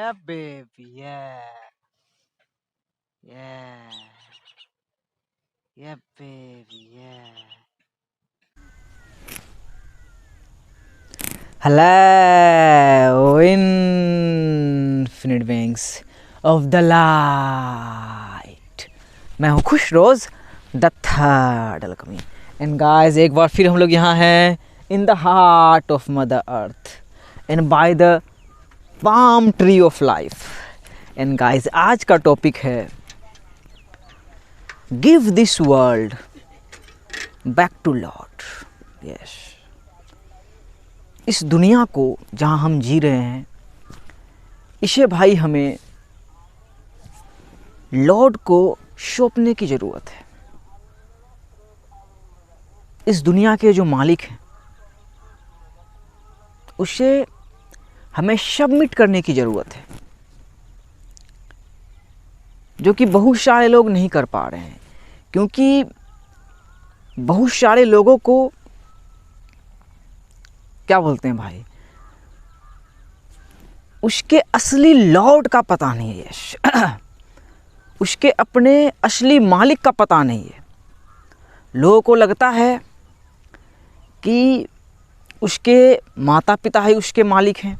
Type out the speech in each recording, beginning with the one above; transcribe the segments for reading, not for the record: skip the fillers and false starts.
Yeah, baby. Yeah. Yeah. Yeah, baby. Yeah. Hello, infinite beings of the light. मैं हूँ खुश rose the third alchemy and guys एक बार फिर हम लोग यहाँ हैं in the heart of mother earth and by the palm tree of life. And guys आज का टॉपिक है give this world back to lord. Yes, इस दुनिया को जहाँ हम जी रहे हैं इसे भाई हमें लॉर्ड को सौंपने की ज़रूरत है. इस दुनिया के जो मालिक हैं उसे हमें सबमिट करने की ज़रूरत है, जो कि बहुत सारे लोग नहीं कर पा रहे हैं. क्योंकि बहुत सारे लोगों को क्या बोलते हैं भाई, उसके असली लॉर्ड का पता नहीं है, उसके अपने असली मालिक का पता नहीं है. लोगों को लगता है कि उसके माता पिता ही उसके मालिक हैं,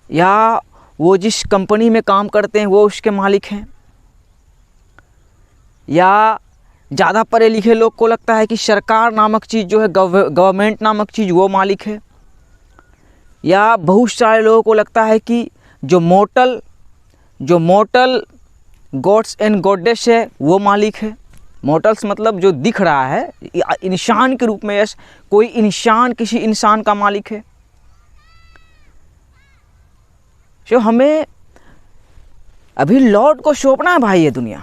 या वो जिस कंपनी में काम करते हैं वो उसके मालिक हैं, या ज़्यादा पढ़े लिखे लोग को लगता है कि सरकार नामक चीज़ जो है, गवर्नमेंट नामक चीज़ वो मालिक है. या बहुत सारे लोगों को लगता है कि जो मोर्टल गॉड्स एंड गॉडेस है वो मालिक है. मोर्टल्स मतलब जो दिख रहा है इंसान के रूप में, यस, कोई इंसान किसी इंसान का मालिक है. तो हमें अभी लॉर्ड को सौंपना है भाई ये दुनिया,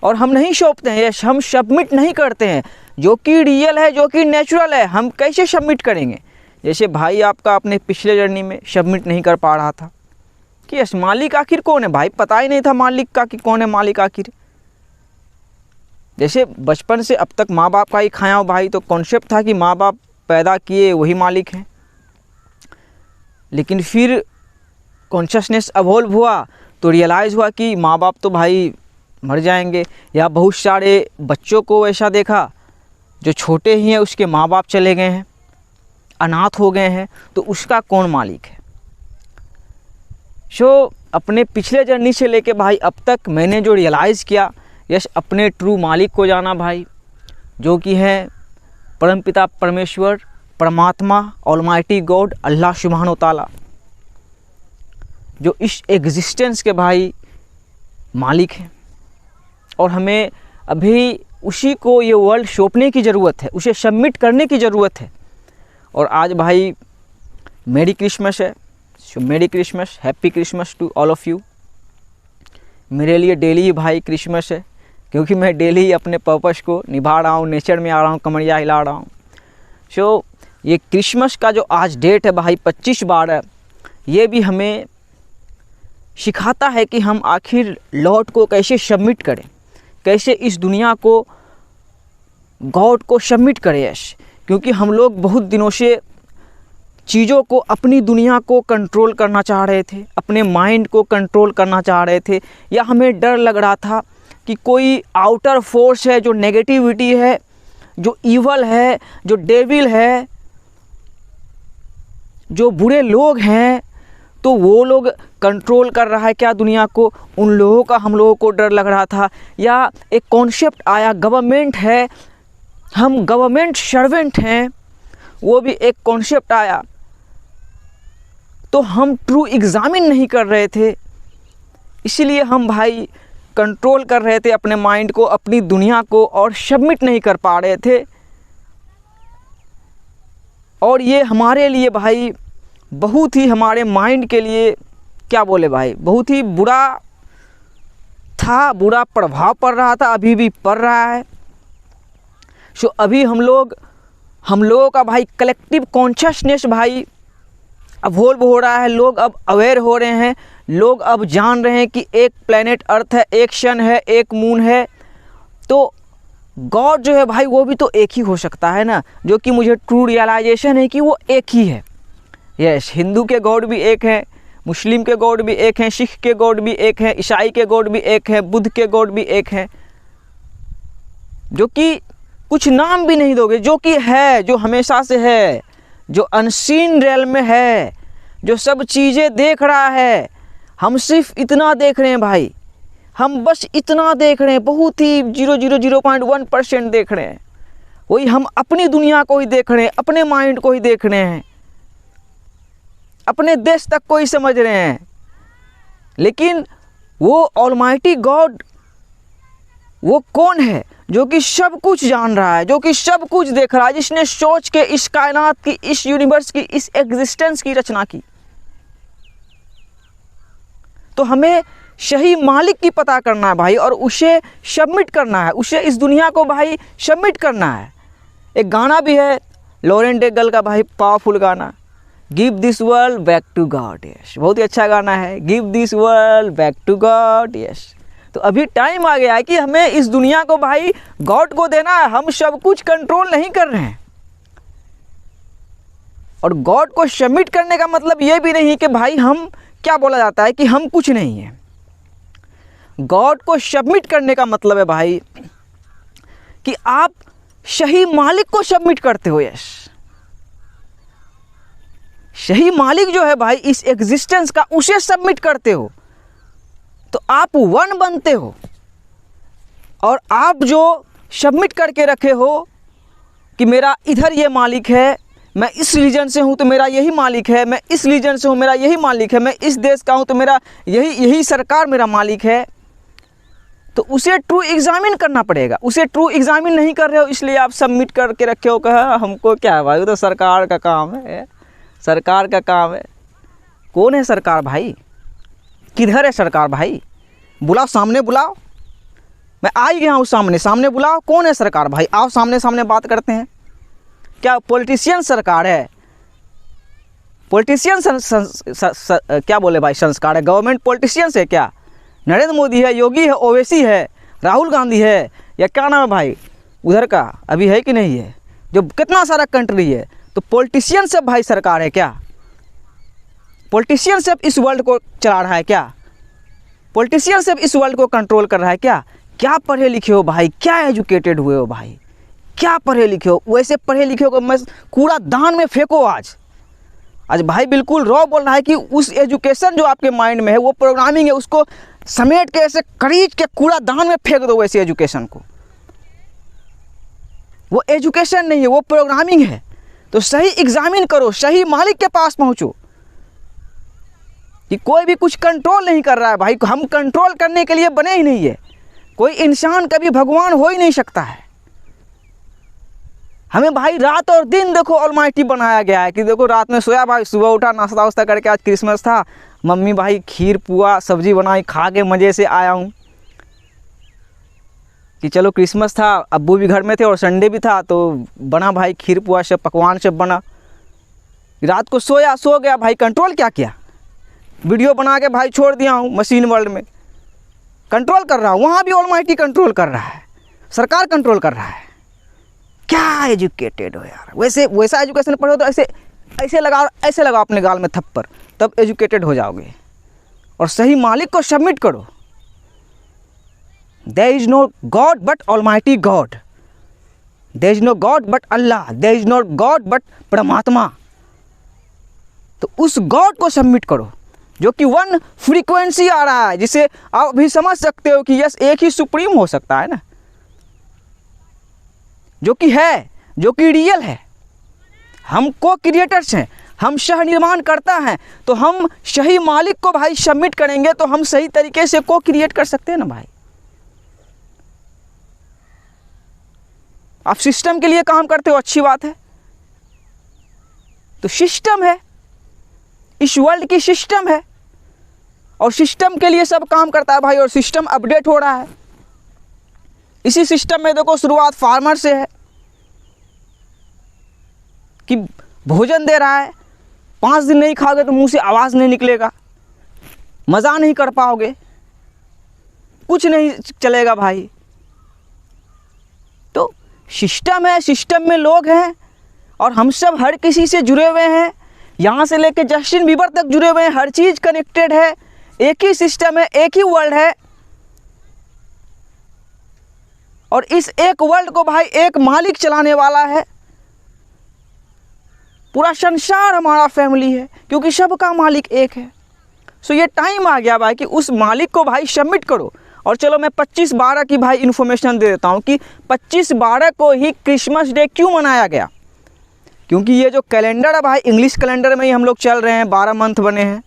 और हम नहीं सौंपते हैं. यस, हम सबमिट नहीं करते हैं. जो कि रियल है, जो कि नेचुरल है, हम कैसे सबमिट करेंगे? जैसे भाई आपका अपने पिछले जर्नी में सबमिट नहीं कर पा रहा था कि यस मालिक आखिर कौन है. भाई पता ही नहीं था मालिक का कि कौन है मालिक आखिर. जैसे बचपन से अब तक माँ बाप का ही खाया हो भाई, तो कॉन्सेप्ट था कि माँ बाप पैदा किए वही मालिक हैं. लेकिन फिर कॉन्शियसनेस इवॉल्व हुआ तो रियलाइज़ हुआ कि माँ बाप तो भाई मर जाएंगे. या बहुत सारे बच्चों को ऐसा देखा जो छोटे ही हैं, उसके माँ बाप चले गए हैं, अनाथ हो गए हैं, तो उसका कौन मालिक है? सो अपने पिछले जर्नी से लेके भाई अब तक मैंने जो रियलाइज़ किया, यस, अपने ट्रू मालिक को जाना भाई, जो कि है परमपिता परमेश्वर, परमात्मा, ऑलमाइटी गॉड, अल्लाह सुब्हानो ताला, जो इस एग्जिस्टेंस के भाई मालिक हैं. और हमें अभी उसी को ये वर्ल्ड सौंपने की ज़रूरत है, उसे सबमिट करने की ज़रूरत है. और आज भाई मेरी क्रिसमस है. So merry Christmas, happy Christmas to all of you. मेरे लिए डेली ही भाई क्रिसमस है, क्योंकि मैं डेली ही अपने पर्पस को निभा रहा हूँ, नेचर में आ रहा हूँ, कमरिया हिला रहा हूँ. सो ये क्रिसमस का जो आज डेट है भाई 25/12, ये भी हमें सिखाता है कि हम आखिर लॉर्ड को कैसे सबमिट करें, कैसे इस दुनिया को गॉड को सबमिट करें. यस, क्योंकि हम लोग बहुत दिनों से चीज़ों को, अपनी दुनिया को कंट्रोल करना चाह रहे थे, अपने माइंड को कंट्रोल करना चाह रहे थे, या हमें डर लग रहा था कि कोई आउटर फोर्स है जो नेगेटिविटी है, जो ईवल है, जो डेविल है, जो बुरे लोग हैं, तो वो लोग कंट्रोल कर रहा है क्या दुनिया को. उन लोगों का हम लोगों को डर लग रहा था. या एक कॉन्सेप्ट आया, गवर्नमेंट है, हम गवर्नमेंट सर्वेंट हैं, वो भी एक कॉन्सेप्ट आया. तो हम ट्रू एग्जामिन नहीं कर रहे थे, इसीलिए हम भाई कंट्रोल कर रहे थे अपने माइंड को, अपनी दुनिया को, और सबमिट नहीं कर पा रहे थे. और ये हमारे लिए भाई बहुत ही, हमारे माइंड के लिए क्या बोले भाई, बहुत ही बुरा था, बुरा प्रभाव पड़ रहा था, अभी भी पड़ रहा है. सो अभी हम लोगों का भाई कलेक्टिव कॉन्शियसनेस भाई इवॉल्व हो रहा है. लोग अब अवेयर हो रहे हैं, लोग अब जान रहे हैं कि एक प्लेनेट अर्थ है, एक सन है, एक मून है, तो गॉड जो है भाई वो भी तो एक ही हो सकता है ना. जो कि मुझे ट्रू रियलाइजेशन है कि वो एक ही है. यस, हिंदू के गॉड भी एक हैं, मुस्लिम के गॉड भी एक हैं, सिख के गॉड भी एक हैं, ईसाई के गॉड भी एक हैं, बुद्ध के गॉड भी एक हैं, जो कि कुछ नाम भी नहीं दोगे, जो कि है, जो हमेशा से है, जो अनसीन रियल में है, जो सब चीज़ें देख रहा है। हम सिर्फ इतना देख रहे हैं भाई, हम बस इतना देख रहे हैं, बहुत ही 0.1% देख रहे हैं। वही हम अपनी दुनिया को ही देख रहे हैं, अपने माइंड को ही देख रहे हैं, अपने देश तक को ही समझ रहे हैं। लेकिन वो ऑलमाइटी गॉड वो कौन है जो कि सब कुछ जान रहा है, जो कि सब कुछ देख रहा है, जिसने सोच के इस कायनात की, इस यूनिवर्स की, इस एग्जिस्टेंस की रचना की। तो हमें सही मालिक की पता करना है भाई, और उसे सबमिट करना है, उसे इस दुनिया को भाई सबमिट करना है। एक गाना भी है लॉरेन डेगल का भाई, पावरफुल गाना, give this world back to God. Yes, बहुत ही अच्छा गाना है, give this world back to God. Yes, तो अभी टाइम आ गया है कि हमें इस दुनिया को भाई गॉड को देना है। हम सब कुछ कंट्रोल नहीं कर रहे हैं, और गॉड को सबमिट करने का मतलब ये भी नहीं कि भाई हम, क्या बोला जाता है कि हम कुछ नहीं है। गॉड को सबमिट करने का मतलब है भाई कि आप सही मालिक को सबमिट करते हो। यस, सही मालिक जो है भाई इस एग्जिस्टेंस का, उसे सबमिट करते हो, तो आप वन बनते हो। और आप जो सबमिट करके रखे हो कि मेरा इधर ये मालिक है, मैं इस रीजन से हूँ तो मेरा यही मालिक है, मैं इस रीजन से हूँ मेरा यही मालिक है, मैं इस देश का हूँ तो मेरा यही सरकार मेरा मालिक है, तो उसे ट्रू एग्जामिन करना पड़ेगा। उसे ट्रू एग्जामिन नहीं कर रहे हो, इसलिए आप सबमिट करके रखे हो, कहा हमको क्या है भाई, वो तो सरकार का काम है, सरकार का काम है। कौन है सरकार भाई? किधर है सरकार भाई? बुलाओ, सामने बुलाओ, मैं आ ही गया हूँ सामने, सामने बुलाओ। कौन है सरकार भाई? आओ सामने सामने बात करते हैं। क्या पॉलिटिशियन सरकार है? पॉलिटिशियन क्या बोले भाई, संस्कार है? गवर्नमेंट पॉलिटिशियंस है क्या? नरेंद्र मोदी है, योगी है, ओवैसी है, राहुल गांधी है, या क्या नाम है भाई उधर का, अभी है कि नहीं है, जो कितना सारा कंट्री है। तो पॉलिटिशियन सब भाई सरकार है क्या? पॉलिटिशियन सब इस वर्ल्ड को चला रहा है क्या? पॉलिटिशियन सब इस वर्ल्ड को कंट्रोल कर रहा है क्या? क्या पढ़े लिखे हो भाई? क्या एजुकेटेड हुए हो भाई? क्या पढ़े लिखे हो? वैसे पढ़े लिखे हो मैं कूड़ा दान में फेंको। आज भाई बिल्कुल रॉ बोल रहा है कि उस एजुकेशन जो आपके माइंड में है, वो प्रोग्रामिंग है, उसको समेट के ऐसे खरीद के कूड़ा दान में फेंक दो। वैसे एजुकेशन को, वो एजुकेशन नहीं है, वो प्रोग्रामिंग है। तो सही एग्जामिन करो, सही मालिक के पास पहुंचो। कि कोई भी कुछ कंट्रोल नहीं कर रहा है भाई, हम कंट्रोल करने के लिए बने ही नहीं है। कोई इंसान कभी भगवान हो ही नहीं सकता है। हमें भाई रात और दिन देखो ऑलमाइटी बनाया गया है कि देखो रात में सोया भाई, सुबह उठा, नाश्ता वास्ता करके, आज क्रिसमस था, मम्मी भाई खीर पुआ सब्जी बनाई, खा के मज़े से आया हूँ कि चलो क्रिसमस था, अब्बू भी घर में थे और संडे भी था, तो बना भाई खीर पुआ सब, पकवान सब बना। रात को सोया, सो गया भाई, कंट्रोल क्या किया? वीडियो बना के भाई छोड़ दिया हूँ मशीन वर्ल्ड में, कंट्रोल कर रहा हूँ। वहाँ भी ऑलमाइटी कंट्रोल कर रहा है, सरकार कंट्रोल कर रहा है। क्या एजुकेटेड हो यार? वैसा एजुकेशन पढ़ो तो ऐसे लगाओ अपने गाल में थप्पड़, तब एजुकेटेड हो जाओगे। और सही मालिक को सबमिट करो। There is no God but almighty God, there is no God but Allah, there is no God but परमात्मा। तो उस गॉड को सबमिट करो जो कि वन फ्रीक्वेंसी आ रहा है, जिसे आप भी समझ सकते हो कि यस, एक ही सुप्रीम हो सकता है ना, जो कि है, जो कि रियल है। हम को क्रिएटर्स हैं, हम सह निर्माण करता हैं। तो हम सही मालिक को भाई सबमिट करेंगे तो हम सही तरीके से को क्रिएट कर सकते हैं ना भाई। आप सिस्टम के लिए काम करते हो, अच्छी बात है। तो सिस्टम है, इस वर्ल्ड की सिस्टम है, और सिस्टम के लिए सब काम करता है भाई, और सिस्टम अपडेट हो रहा है। इसी सिस्टम में देखो शुरुआत फार्मर से है कि भोजन दे रहा है, 5 दिन नहीं खाओगे तो मुंह से आवाज़ नहीं निकलेगा, मज़ा नहीं कर पाओगे, कुछ नहीं चलेगा भाई। तो सिस्टम है, सिस्टम में लोग हैं, और हम सब हर किसी से जुड़े हुए हैं। यहाँ से लेके जस्टिन बीबर तक जुड़े हुए हैं, हर चीज़ कनेक्टेड है, एक ही सिस्टम है, एक ही वर्ल्ड है। और इस एक वर्ल्ड को भाई एक मालिक चलाने वाला है। पूरा संसार हमारा फैमिली है, क्योंकि सबका मालिक एक है। सो ये टाइम आ गया भाई कि उस मालिक को भाई सबमिट करो। और चलो मैं 25/12 की भाई इन्फॉर्मेशन दे देता हूँ कि 25/12 को ही क्रिसमस डे क्यों मनाया गया। क्योंकि ये जो कैलेंडर है भाई, इंग्लिश कैलेंडर में ही हम लोग चल रहे हैं, 12 मंथ बने हैं,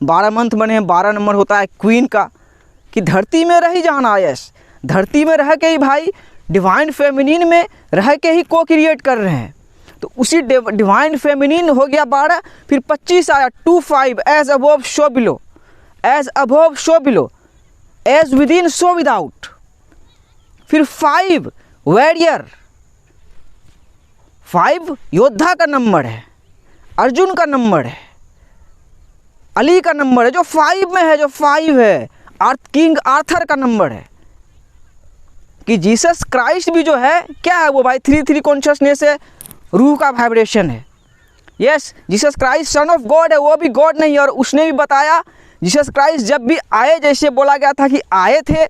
12 मंथ बने हैं, 12 नंबर होता है क्वीन का, कि धरती में रह ही जाना। यस, धरती में रह के ही भाई डिवाइन फेमिनिन में रह के ही को क्रिएट कर रहे हैं। तो उसी डिवाइन फेमिनिन हो गया 12, फिर 25 आया 25, as above so below, as above so below, as within so without. फिर 5 वॉरियर, 5 योद्धा का नंबर है, अर्जुन का नंबर है, अली का नंबर है, जो 5 में है, जो 5 है, किंग आर्थर का नंबर है। कि जीसस क्राइस्ट भी जो है क्या है वो भाई 3 कॉन्शियसनेस है, रूह का वाइब्रेशन है। Yes, Jesus Christ son of God है, वो भी गॉड नहीं है। और उसने भी बताया जीसस क्राइस्ट जब भी आए, जैसे बोला गया था कि आए थे,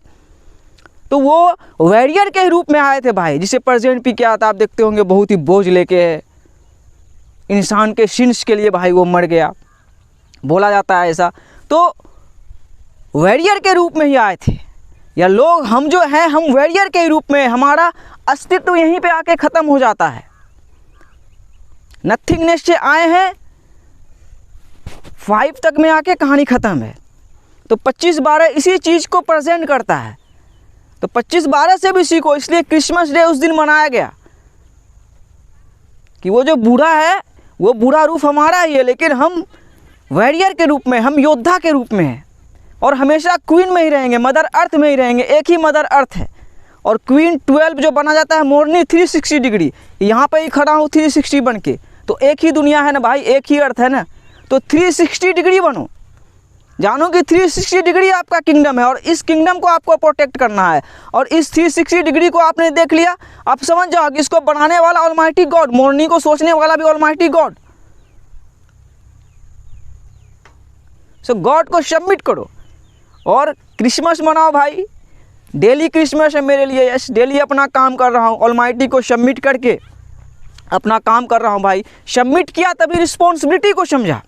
तो वो वॉरियर के रूप में आए थे भाई। जिसे प्रेजेंट भी क्या था आप देखते होंगे, बहुत ही बोझ लेके इंसान के सिंस के लिए भाई वो मर गया, बोला जाता है ऐसा। तो वॉरियर के रूप में ही आए थे, या लोग हम जो हैं हम वॉरियर के रूप में, हमारा अस्तित्व यहीं पे आके ख़त्म हो जाता है। नथिंगनेस से आए हैं, 5 तक में आके कहानी ख़त्म है। तो 25/12 इसी चीज़ को प्रेजेंट करता है। तो 25/12 से भी सीखो, इसलिए क्रिसमस डे उस दिन मनाया गया कि वो जो बूढ़ा है वो बूढ़ा रूप हमारा ही है, लेकिन हम वॉरियर के रूप में, हम योद्धा के रूप में हैं। और हमेशा क्वीन में ही रहेंगे, मदर अर्थ में ही रहेंगे। एक ही मदर अर्थ है। और क्वीन 12 जो बना जाता है मोरनी 360 डिग्री, यहाँ पे ही खड़ा हूँ 360 बन के। तो एक ही दुनिया है ना भाई, एक ही अर्थ है ना, तो 360 डिग्री बनो। जानो कि 360 डिग्री आपका किंगडम है, और इस किंगडम को आपको प्रोटेक्ट करना है। और इस 360 डिग्री को आपने देख लिया, आप समझ जाओ कि इसको बनाने वाला ऑलमाइटी गॉड, मोरनी को सोचने वाला भी ऑलमाइटी गॉड। सो गॉड को सबमिट करो और क्रिसमस मनाओ भाई। डेली क्रिसमस है मेरे लिए। यस, डेली अपना काम कर रहा हूँ, ऑलमाइटी को सबमिट करके अपना काम कर रहा हूँ भाई। सबमिट किया तभी रिस्पॉन्सिबिलिटी को समझा,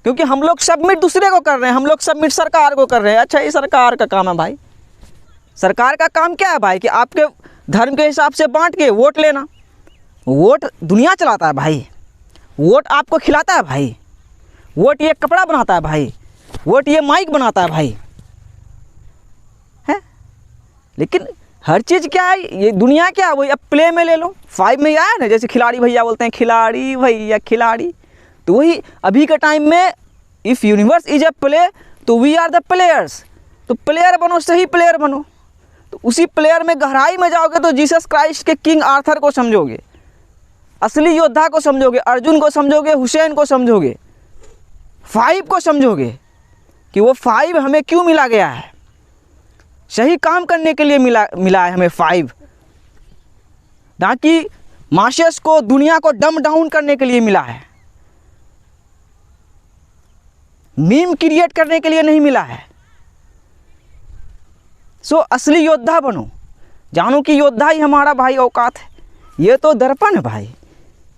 क्योंकि हम लोग सबमिट दूसरे को कर रहे हैं, हम लोग सबमिट सरकार को कर रहे हैं। अच्छा, ये सरकार का काम है भाई। सरकार का काम क्या है भाई कि आपके धर्म के हिसाब से बांट के वोट लेना। वोट दुनिया चलाता है भाई, वोट आपको खिलाता है भाई, वोट ये कपड़ा बनाता है भाई, वोट ये माइक बनाता है भाई, है। लेकिन हर चीज़ क्या है, ये दुनिया क्या है, वही अब प्ले में ले लो। 5 में आया ना, जैसे खिलाड़ी भैया बोलते हैं, खिलाड़ी भैया खिलाड़ी, तो वही अभी के टाइम में if universe is a play तो वी आर द प्लेयर्स। तो प्लेयर बनो, सही प्लेयर बनो। तो उसी प्लेयर में गहराई में जाओगे तो जीसस क्राइस्ट के किंग आर्थर को समझोगे, असली योद्धा को समझोगे, अर्जुन को समझोगे, हुसैन को समझोगे, 5 को समझोगे कि वो 5 हमें क्यों मिला गया है। सही काम करने के लिए मिला है हमें 5, ना कि मासेस को, दुनिया को डम डाउन करने के लिए मिला है, मीम क्रिएट करने के लिए नहीं मिला है। सो असली योद्धा बनो, जानो कि योद्धा ही हमारा भाई औकात है। ये तो दर्पण है भाई,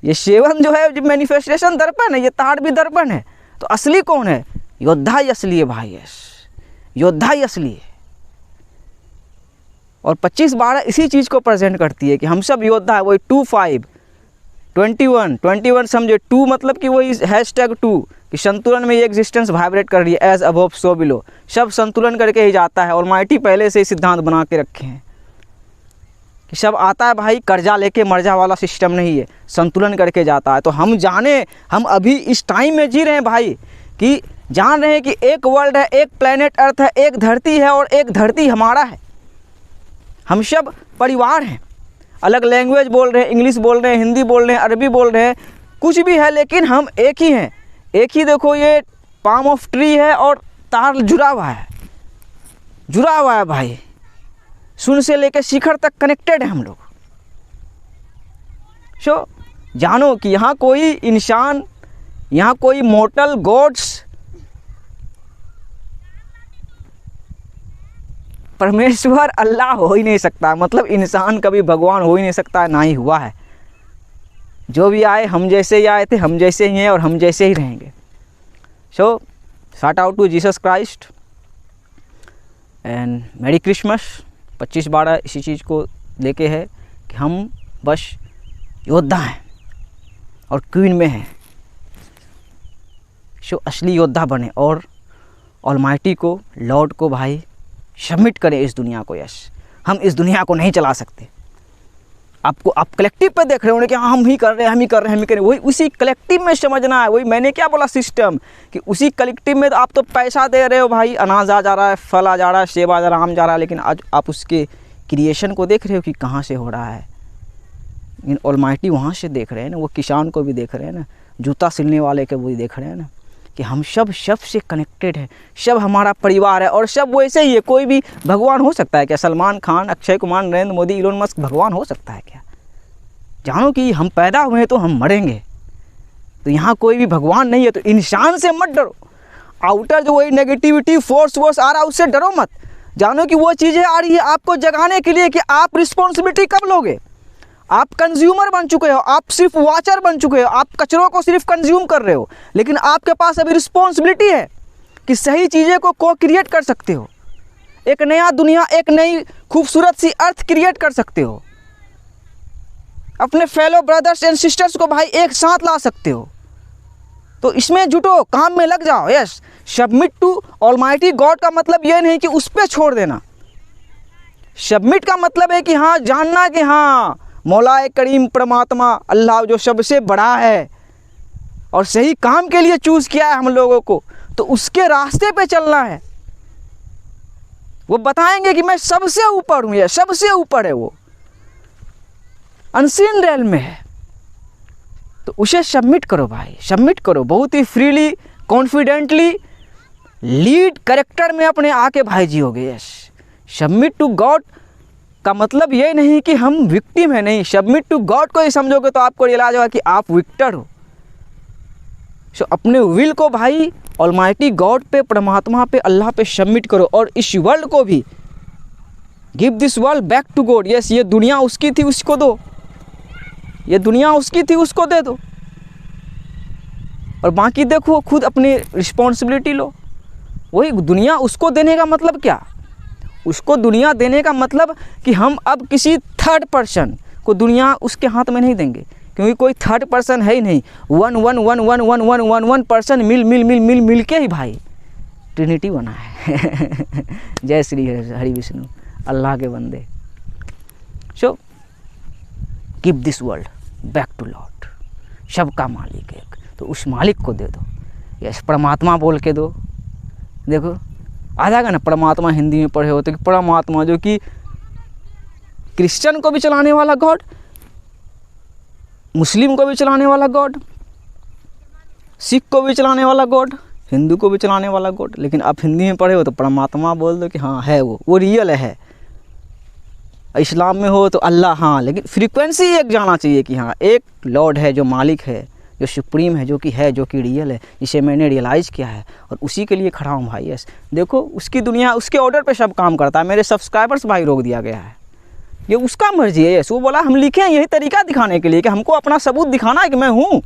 ये सेवन जो है मैनिफेस्टेशन दर्पण है, ये तार भी दर्पण है। तो असली कौन है? योद्धा ही असली है भाई। यस, योद्धा ही असली है। और 25/12 इसी चीज़ को प्रेजेंट करती है कि हम सब योद्धा है। वही 25, 21 समझे, 2 मतलब कि वही #2 कि संतुलन में ये एग्जिस्टेंस वाइब्रेट कर रही है, एज अबव सो बिलो। सब संतुलन करके ही जाता है। ऑलमाइटी पहले से ही सिद्धांत बना के रखे हैं कि सब आता है भाई, कर्जा लेके मर्जा वाला सिस्टम नहीं है, संतुलन करके जाता है। तो हम जाने, हम अभी इस टाइम में जी रहे हैं भाई, कि जान रहे हैं कि एक वर्ल्ड है, एक प्लेनेट अर्थ है, एक धरती है, और एक धरती हमारा है। हम सब परिवार हैं। अलग लैंग्वेज बोल रहे हैं, इंग्लिश बोल रहे हैं, हिंदी बोल रहे हैं, अरबी बोल रहे हैं, कुछ भी है, लेकिन हम एक ही हैं। एक ही देखो, ये पाम ऑफ ट्री है और तार जुड़ा हुआ है भाई। शून्य से लेकर शिखर तक कनेक्टेड है हम लोग। सो जानो कि यहाँ कोई इंसान यहाँ कोई मोर्टल गॉड्स परमेश्वर अल्लाह हो ही नहीं सकता, मतलब इंसान कभी भगवान हो ही नहीं सकता, ना ही हुआ है। जो भी आए हम जैसे ही आए थे, हम जैसे ही हैं और हम जैसे ही रहेंगे। So shout out to Jesus Christ and merry Christmas. 25/12 इसी चीज़ को लेके है कि हम बस योद्धा हैं और क्वीन में हैं। सो असली योद्धा बने और ऑलमाइटी को, लॉर्ड को भाई सबमिट करें इस दुनिया को। यस, हम इस दुनिया को नहीं चला सकते। आपको आप कलेक्टिव पे देख रहे होंगे कि हाँ हम ही कर रहे हैं, हम ही कर रहे हैं, हम ही कर रहे हैं। वही उसी कलेक्टिव में समझना है। वही मैंने क्या बोला सिस्टम, कि उसी कलेक्टिव में तो आप तो पैसा दे रहे हो भाई, अनाज आ जा रहा है, फल आ जा रहा है, सेब आ जा रहा है, आम जा रहा है, लेकिन आज आप उसके क्रिएशन को देख रहे हो कि कहाँ से हो रहा है। इन ऑलमाइटी वहाँ से देख रहे हैं ना, वो किसान को भी देख रहे हैं ना, जूता सिलने वाले को भी देख रहे हैं ना, कि हम सब से कनेक्टेड है, सब हमारा परिवार है और सब वैसे ही है। कोई भी भगवान हो सकता है क्या? सलमान खान, अक्षय कुमार, नरेंद्र मोदी, इलोन मस्क भगवान हो सकता है क्या? जानो कि हम पैदा हुए हैं तो हम मरेंगे, तो यहाँ कोई भी भगवान नहीं है। तो इंसान से मत डरो। आउटर जो वही नेगेटिविटी फोर्स आ रहा है उससे डरो मत। जानो कि वो चीज़ें आ रही है आपको जगाने के लिए कि आप रिस्पॉन्सिबिलिटी कब लोगे। आप कंज्यूमर बन चुके हो, आप सिर्फ वॉचर बन चुके हो, आप कचरों को सिर्फ कंज्यूम कर रहे हो, लेकिन आपके पास अभी रिस्पॉन्सिबिलिटी है कि सही चीज़ें को क्रिएट कर सकते हो। एक नया दुनिया, एक नई खूबसूरत सी अर्थ क्रिएट कर सकते हो। अपने फेलो ब्रदर्स एंड सिस्टर्स को भाई एक साथ ला सकते हो। तो इसमें जुटो, काम में लग जाओ। Yes, submit to almighty God का मतलब ये नहीं कि उस पर छोड़ देना। सबमिट का मतलब है कि हाँ जानना कि हाँ मौलाए करीम परमात्मा अल्लाह जो सबसे बड़ा है और सही काम के लिए चूज़ किया है हम लोगों को, तो उसके रास्ते पे चलना है। वो बताएंगे कि मैं सबसे ऊपर हूँ, या सबसे ऊपर है, वो अनसीन रेल में है। तो उसे सबमिट करो भाई, सबमिट करो बहुत ही फ्रीली, कॉन्फिडेंटली, लीड कैरेक्टर में अपने आके भाई जियोगे। यस, सबमिट टू गॉड का मतलब ये नहीं कि हम विक्टिम है, नहीं। सबमिट टू गॉड को ही समझोगे तो आपको रियलाइज होगा कि आप विक्टर हो। सो अपने विल को भाई ऑलमाइटी गॉड पे, परमात्मा पे, अल्लाह पे सबमिट करो और इस वर्ल्ड को भी give this world back to God. Yes, ये दुनिया उसकी थी उसको दो, ये दुनिया उसकी थी उसको दे दो, और बाकी देखो खुद अपनी रिस्पॉन्सिबिलिटी लो। वही दुनिया उसको देने का मतलब क्या? उसको दुनिया देने का मतलब कि हम अब किसी थर्ड पर्सन को दुनिया उसके हाथ में नहीं देंगे, क्योंकि कोई थर्ड पर्सन है ही नहीं। वन पर्सन मिल के ही भाई ट्रिनिटी बना है। जय श्री हरि विष्णु, अल्लाह के बंदे। So give this world back to lord. सबका मालिक एक, तो उस मालिक को दे दो। यस, परमात्मा बोल के दो। देखो आ जाएगा ना, परमात्मा हिंदी में पढ़े हो तो कि परमात्मा, जो कि क्रिश्चियन को भी चलाने वाला गॉड, मुस्लिम को भी चलाने वाला गॉड, सिख को भी चलाने वाला गॉड, हिंदू को भी चलाने वाला गॉड। लेकिन आप हिंदी में पढ़े हो तो परमात्मा बोल दो कि हाँ है, वो रियल है। इस्लाम में हो तो अल्लाह, हाँ, लेकिन फ्रीक्वेंसी एक जाना चाहिए कि हाँ एक लॉर्ड है जो मालिक है, जो सुप्रीम है, जो कि रियल है, जिसे मैंने रियलाइज़ किया है और उसी के लिए खड़ा हूँ भाई। यस, देखो उसकी दुनिया उसके ऑर्डर पे सब काम करता है। मेरे सब्सक्राइबर्स भाई रोक दिया गया है, ये उसका मर्जी है। यस, वो बोला हम लिखे हैं यही तरीका दिखाने के लिए कि हमको अपना सबूत दिखाना है कि मैं हूँ,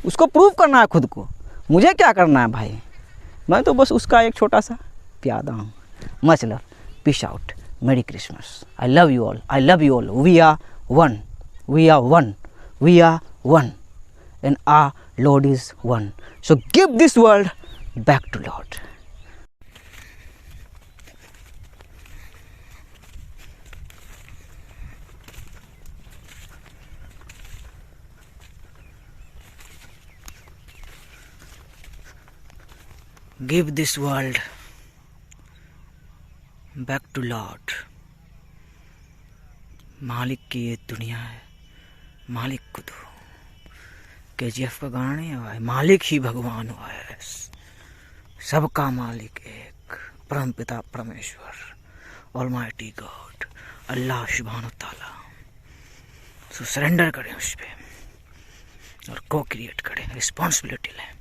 उसको प्रूव करना है खुद को। मुझे क्या करना है भाई, मैं तो बस उसका एक छोटा सा प्यादा हूँ। Much love, peace out, merry Christmas, I love you all, I love you all. We are one, we are one, we are one, and our Lord is one. So give this world back to Lord. Give this world back to Lord. मालिक की ये दुनिया है, मालिक को दो। KGF का गाना नहीं है भाई, मालिक ही भगवान हुआ है, सबका मालिक एक, परम पिता परमेश्वर, ऑलमाइटी गॉड, अल्लाह सुब्हान तआला। सो सरेंडर करें उस पर। और को क्रिएट करें, रिस्पॉन्सिबिलिटी लें।